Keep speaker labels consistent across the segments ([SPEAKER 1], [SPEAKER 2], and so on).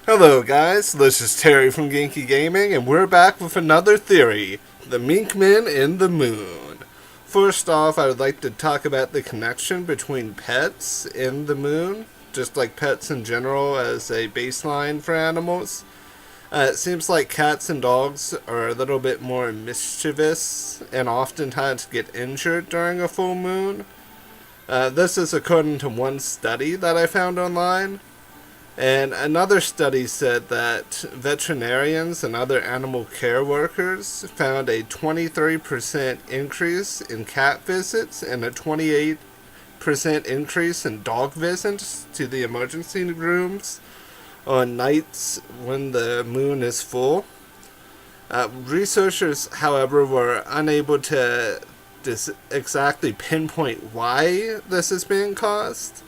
[SPEAKER 1] Hello guys, this is Terry from Genki Gaming, and we're back with another theory, the Minkmen in the Moon. First off, I would like to talk about the connection between pets in the moon, just like pets in general as a baseline for animals. It seems like cats and dogs are a little bit more mischievous and oftentimes get injured during a full moon. This is according to one study that I found online. And another study said that veterinarians and other animal care workers found a 23% increase in cat visits and a 28% increase in dog visits to the emergency rooms on nights when the moon is full. Researchers, however, were unable to exactly pinpoint why this is being caused.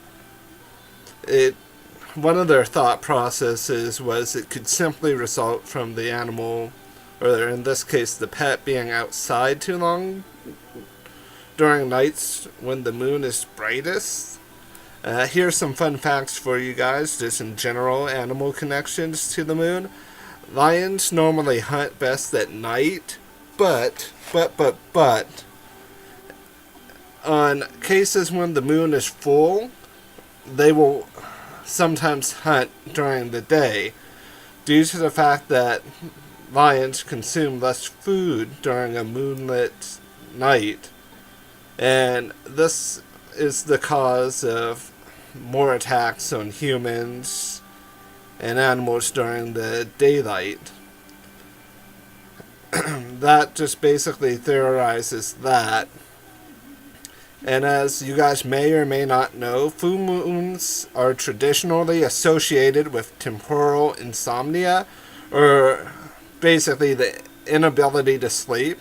[SPEAKER 1] One of their thought processes was it could simply result from the animal, or in this case the pet, being outside too long during nights when the moon is brightest. Here's some fun facts for you guys, just in general animal connections to the moon. Lions normally hunt best at night, but, on cases when the moon is full, they will sometimes hunt during the day due to the fact that lions consume less food during a moonlit night, and this is the cause of more attacks on humans and animals during the daylight. That just basically theorizes that. And as you guys may or may not know, full moons are traditionally associated with temporal insomnia, or basically the inability to sleep.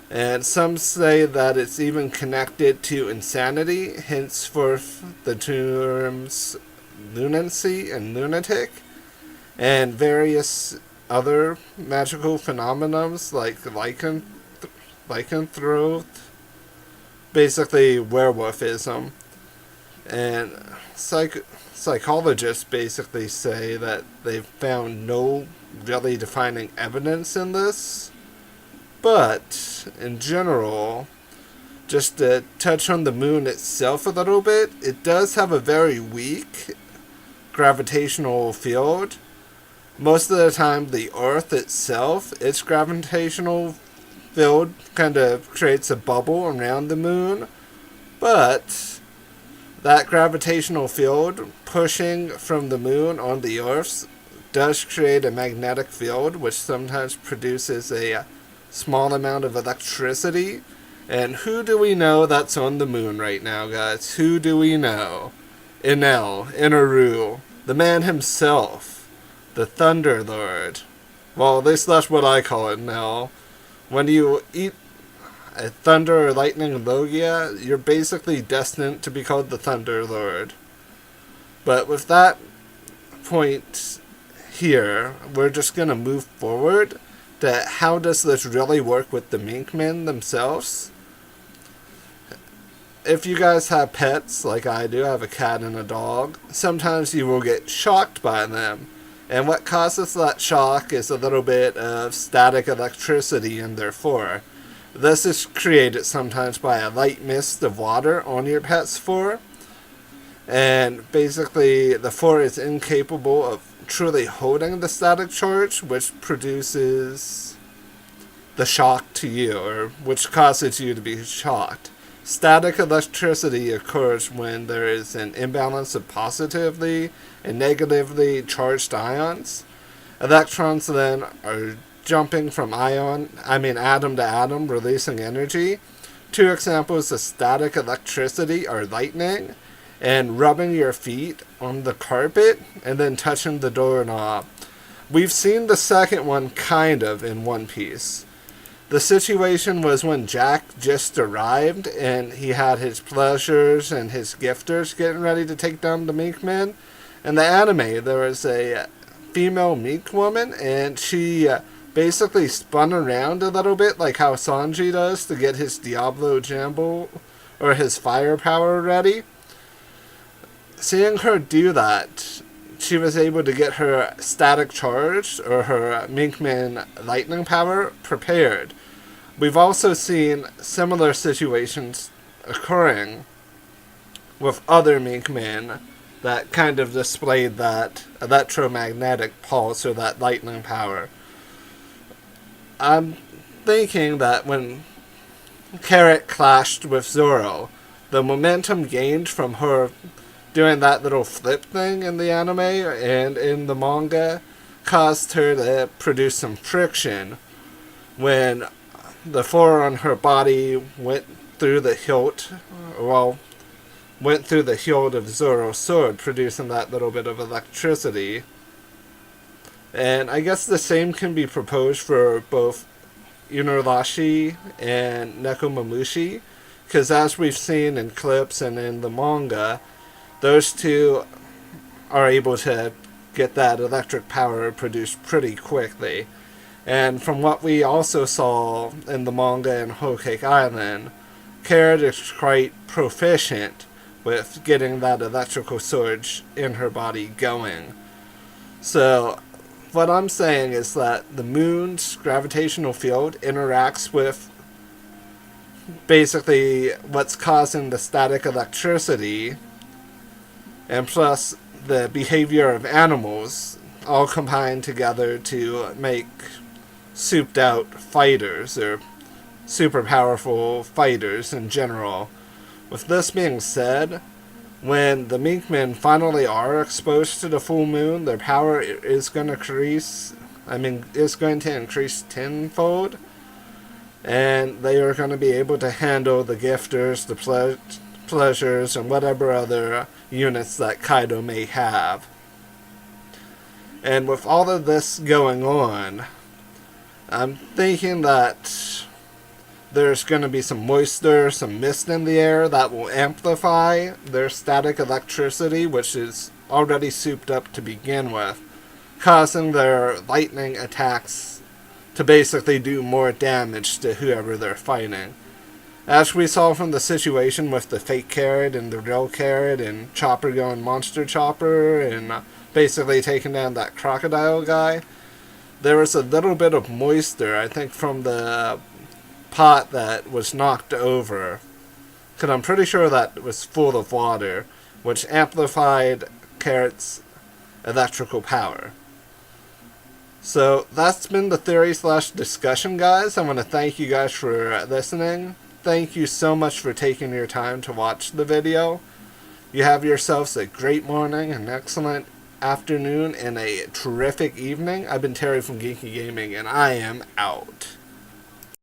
[SPEAKER 1] And some say that it's even connected to insanity, henceforth the terms lunacy and lunatic, and various other magical phenomena like lycanthropy, basically werewolfism. And psychologists basically say that they've found no really defining evidence in this, but in general, just to touch on the moon itself a little bit, it does have a very weak gravitational field. Most of the time the Earth itself, its gravitational field kind of creates a bubble around the moon, but that gravitational field pushing from the moon on the Earth does create a magnetic field, which sometimes produces a small amount of electricity. And who do we know that's on the moon right now, guys? Who do we know? Inaru, the man himself, the Thunder Lord. Well, at least that's what I call it now. When you eat a thunder or lightning logia, you're basically destined to be called the Thunder Lord. But with that point here, we're just going to move forward to how does this really work with the Minkmen themselves. If you guys have pets, like I do, I have a cat and a dog, sometimes you will get shocked by them. And what causes that shock is a little bit of static electricity in their fur. This is created sometimes by a light mist of water on your pet's fur. And basically, the fur is incapable of truly holding the static charge, which produces the shock to you, or which causes you to be shocked. Static electricity occurs when there is an imbalance of positively and negatively charged ions. Electrons then are jumping from atom to atom, releasing energy. Two examples of static electricity are lightning and rubbing your feet on the carpet and then touching the doorknob. We've seen the second one kind of in One Piece. The situation was when Jack just arrived and he had his pleasures and his gifters getting ready to take down the Minkmen. In the anime, there was a female Mink woman, and she basically spun around a little bit like how Sanji does to get his Diablo Jambo or his firepower ready. Seeing her do that she was able to get her static charge, or her Minkmen lightning power, prepared. We've also seen similar situations occurring with other Minkmen that kind of displayed that electromagnetic pulse or that lightning power. I'm thinking that when Carrot clashed with Zoro, the momentum gained from her doing that little flip thing in the anime and in the manga caused her to produce some friction when the floor on her body went through the hilt, went through the hilt of Zoro's sword, producing that little bit of electricity. And I guess the same can be proposed for both Inuarashi and Nekomamushi, because as we've seen in clips and in the manga, those two are able to get that electric power produced pretty quickly. And from what we also saw in the manga in Whole Cake Island, Carrot is quite proficient with getting that electrical surge in her body going. So what I'm saying is that the moon's gravitational field interacts with basically what's causing the static electricity, and plus the behavior of animals all combine together to make souped out fighters, or super powerful fighters in general. With this being said, when the Minkmen finally are exposed to the full moon, their power is going to increase tenfold, and they are going to be able to handle the gifters, the pleasures, and whatever other units that Kaido may have. And with all of this going on, I'm thinking that there's going to be some moisture, some mist in the air that will amplify their static electricity, which is already souped up to begin with, causing their lightning attacks to basically do more damage to whoever they're fighting. As we saw from the situation with the fake Carrot and the real Carrot, and Chopper going Monster Chopper, and basically taking down that crocodile guy, there was a little bit of moisture, I think, from the pot that was knocked over, because I'm pretty sure that was full of water, which amplified Carrot's electrical power. So that's been the theory/discussion, guys. I want to thank you guys for listening. Thank you so much for taking your time to watch the video. You have yourselves a great morning, an excellent afternoon, and a terrific evening. I've been Terry from Geeky Gaming, and I am out.